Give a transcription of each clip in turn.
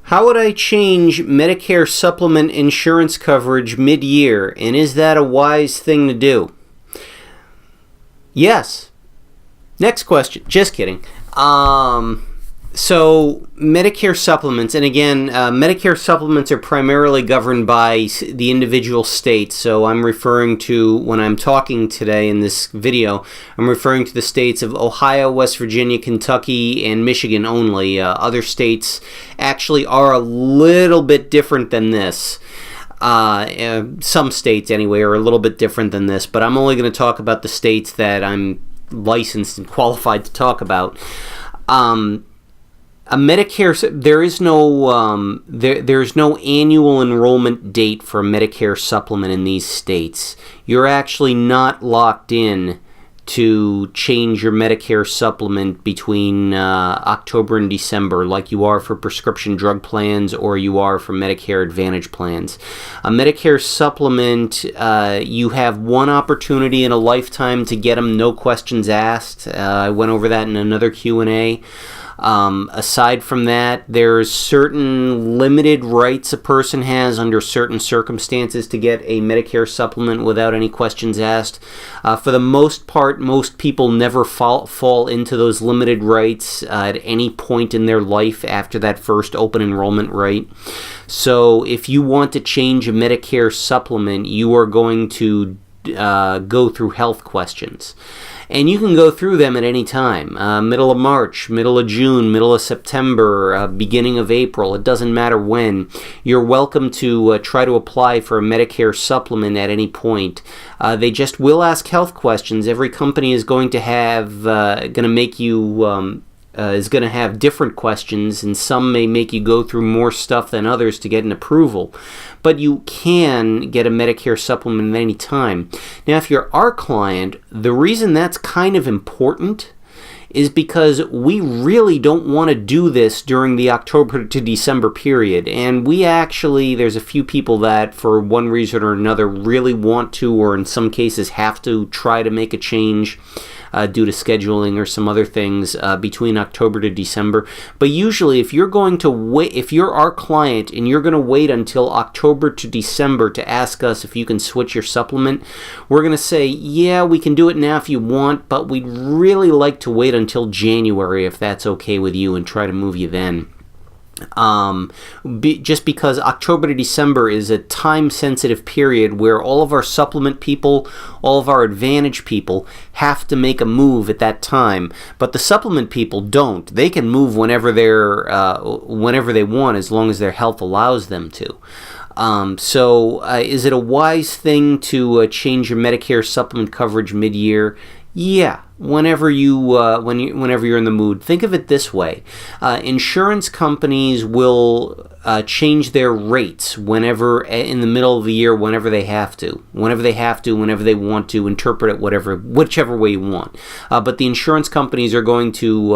How would I change Medicare Supplement insurance coverage mid-year, and is that a wise thing to do? Yes. Next question. Just kidding. So Medicare supplements, and again, Medicare supplements are primarily governed by the individual states. So I'm referring to, when I'm talking today in this video, I'm referring to the states of Ohio, West Virginia, Kentucky, and Michigan only. Other states actually are a little bit different than this. Some states, anyway, are a little bit different than this, but I'm only going to talk about the states that I'm licensed and qualified to talk about. A Medicare, there's no annual enrollment date for a Medicare supplement in these states. You're actually not locked in to change your Medicare supplement between October and December like you are for prescription drug plans or you are for Medicare Advantage plans. A Medicare supplement, you have one opportunity in a lifetime to get them, no questions asked. I went over that in another Q&A. Aside from that, there's certain limited rights a person has under certain circumstances to get a Medicare supplement without any questions asked. For the most part, most people never fall into those limited rights at any point in their life after that first open enrollment right. So if you want to change a Medicare supplement, you are going to go through health questions. And you can go through them at any time, middle of March, middle of June, middle of September, beginning of April. It doesn't matter when. You're welcome to try to apply for a Medicare supplement at any point. They just will ask health questions. Every company is going to have, is going to have different questions, and some may make you go through more stuff than others to get an approval. But you can get a Medicare supplement at any time. Now, if you're our client, the reason that's kind of important is because we really don't want to do this during the October to December period. And we actually, there's a few people that for one reason or another really want to, or in some cases have to, try to make a change due to scheduling or some other things between October to December. But usually if you're going to wait, if you're our client and you're going to wait until October to December to ask us if you can switch your supplement, we're going to say, yeah, we can do it now if you want, but we'd really like to wait until January if that's okay with you and try to move you then. Just because October to December is a time-sensitive period where all of our supplement people, all of our Advantage people have to make a move at that time, but the supplement people don't. They can move whenever they want, as long as their health allows them to. Is it a wise thing to change your Medicare supplement coverage mid-year? Yeah, whenever you're in the mood. Think of it this way: insurance companies will change their rates whenever in the middle of the year, whenever they want to, interpret it whichever way you want. But the insurance companies are going to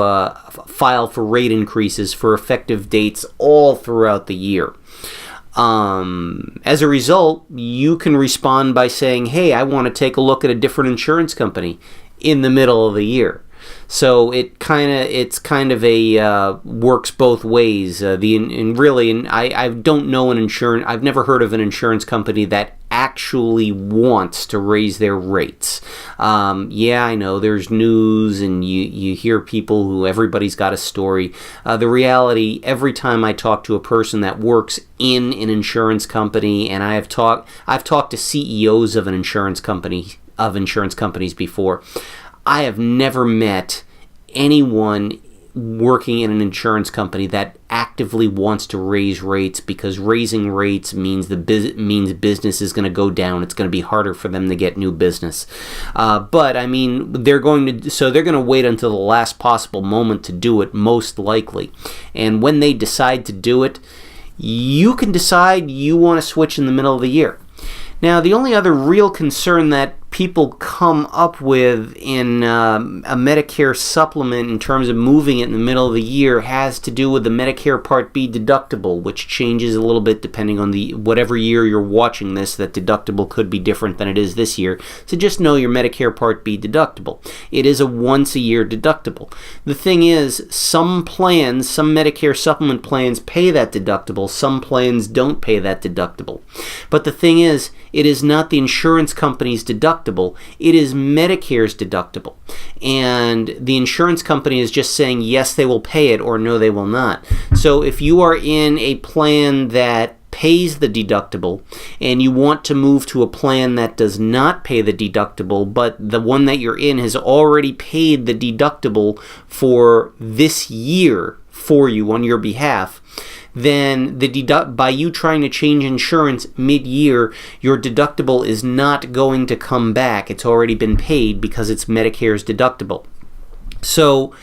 file for rate increases for effective dates all throughout the year. As a result, you can respond by saying, hey, I want to take a look at a different insurance company in the middle of the year. So it's kind of a works both ways. I don't know I've never heard of an insurance company that actually wants to raise their rates. Yeah, I know there's news and you hear people who everybody's got a story. The reality, every time I talk to a person that works in an insurance company, and I've talked to CEOs of insurance companies before, I have never met anyone working in an insurance company that actively wants to raise rates, because raising rates means business is going to go down. It's going to be harder for them to get new business. But I mean, they're going to wait until the last possible moment to do it, most likely. And when they decide to do it, you can decide you want to switch in the middle of the year. Now, the only other real concern that people come up with in a Medicare supplement in terms of moving it in the middle of the year has to do with the Medicare Part B deductible, which changes a little bit depending on whatever year you're watching this. That deductible could be different than it is this year. So just know your Medicare Part B deductible. It is a once-a-year deductible. The thing is, some plans, some Medicare supplement plans pay that deductible. Some plans don't pay that deductible. But the thing is, it is not the insurance company's deductible. It is Medicare's deductible. And the insurance company is just saying yes, they will pay it, or no, they will not. So if you are in a plan that pays the deductible and you want to move to a plan that does not pay the deductible, but the one that you're in has already paid the deductible for this year for you on your behalf, then by you trying to change insurance mid-year, your deductible is not going to come back. It's already been paid because it's Medicare's deductible. So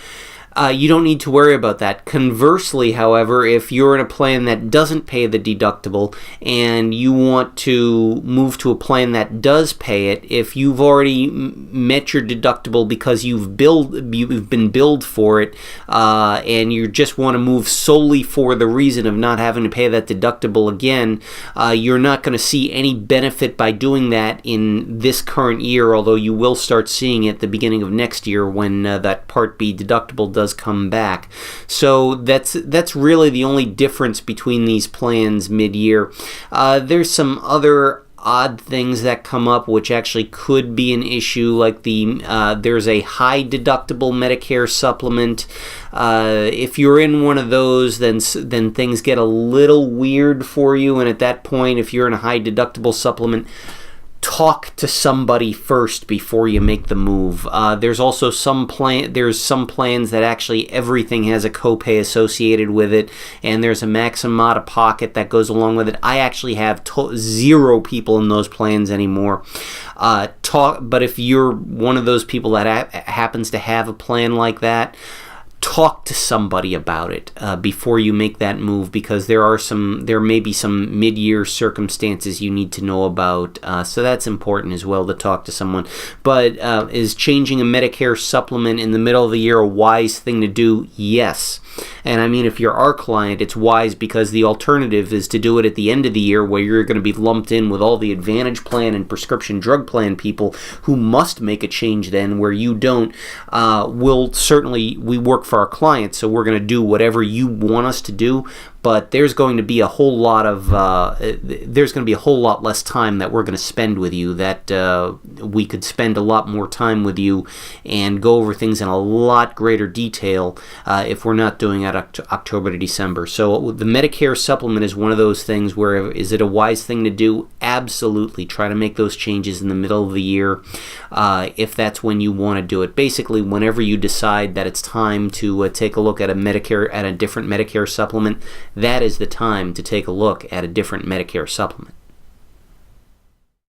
you don't need to worry about that. Conversely, however, if you're in a plan that doesn't pay the deductible and you want to move to a plan that does pay it, if you've already met your deductible because you've been billed for it, and you just want to move solely for the reason of not having to pay that deductible again, you're not going to see any benefit by doing that in this current year, although you will start seeing it at the beginning of next year when that Part B deductible does come back. So that's really the only difference between these plans mid-year. There's some other odd things that come up which actually could be an issue, like there's a high deductible Medicare supplement. If you're in one of those, then things get a little weird for you, and at that point, if you're in a high deductible supplement, talk to somebody first before you make the move. There's also some plans that actually everything has a copay associated with it, and there's a maximum out of pocket that goes along with it. I actually have zero people in those plans anymore. But if you're one of those people that happens to have a plan like that, talk to somebody about it before you make that move, because there may be some mid-year circumstances you need to know about. So that's important as well, to talk to someone. But is changing a Medicare supplement in the middle of the year a wise thing to do? Yes. And I mean, if you're our client, it's wise, because the alternative is to do it at the end of the year, where you're going to be lumped in with all the Advantage Plan and prescription drug plan people who must make a change then, where you don't. We work for our clients, so we're going to do whatever you want us to do. But there's going to be a whole lot less time that we're going to spend with you, that we could spend a lot more time with you and go over things in a lot greater detail if we're not doing it October to December. So the Medicare supplement is one of those things where, is it a wise thing to do? Absolutely. Try to make those changes in the middle of the year if that's when you want to do it. Basically, whenever you decide that it's time to take a look at a different Medicare supplement, that is the time to take a look at a different Medicare supplement.